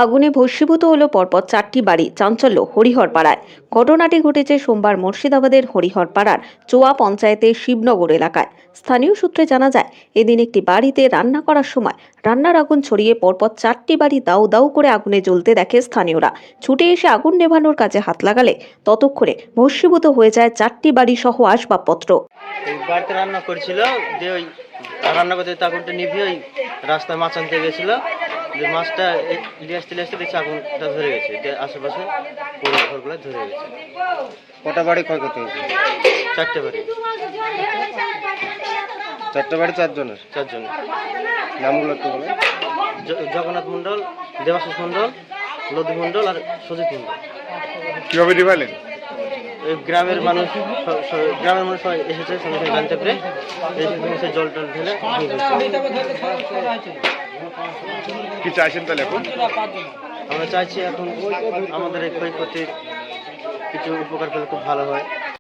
আগুনে ভস্মীভূত হলো পরপর 4টি বাড়ি, চাঞ্চল্য হরিহরপাড়ায়। ঘটনাটি ঘটেছে সোমবার মুর্শিদাবাদের হরিহরপাড়ার চোয়া পঞ্চায়েতের শিবনগর এলাকায়। স্থানীয় সূত্রে জানা যায়, এদিন একটি বাড়িতে রান্না করার সময় রান্নার আগুন ছড়িয়ে পরপর 4টি বাড়ি দাউ দাউ করে আগুনে জ্বলতে দেখে স্থানীয়রা। ছুটে এসে আগুন নেভানোর কাজে হাত লাগালে ততক্ষণে ভস্মীভূত হয়ে যায় 4টি বাড়ি সহ আসবাবপত্র। এই বাড়িতে রান্না করছিল, যে ওই রান্না করতে আগুনটা নিভিয়ে ওই রাস্তায় মাছ আনতে গেছিল, যে মাছটা নিয়ে আসতে দেখছি আগুনটা ধরে গেছে, যে আশেপাশে পুরো ঘরগুলো ধরে গেছে। কটা বাড়ি ক্ষয়ক্ষতি হয়েছে? 4টে বাড়ি। 4টে বাড়ি 4 জনের। 4 জন। নামগুলো একটু বলে। জগন্নাথ মণ্ডল, দেবাশিস মণ্ডল, লদু মণ্ডল আর সুজিত মণ্ডল। কিভাবে নিভাইলেন? এই গ্রামের মানুষ সবাই এসেছে, সঙ্গে সঙ্গে জানতে পেরে এসে জল টল ঢেলে কি চাইছেন তাহলে এখন? আমরা চাইছি এখন আমাদের এই ক্ষয়ক্ষতির কিছু উপকার পেলে খুব ভালো হয়।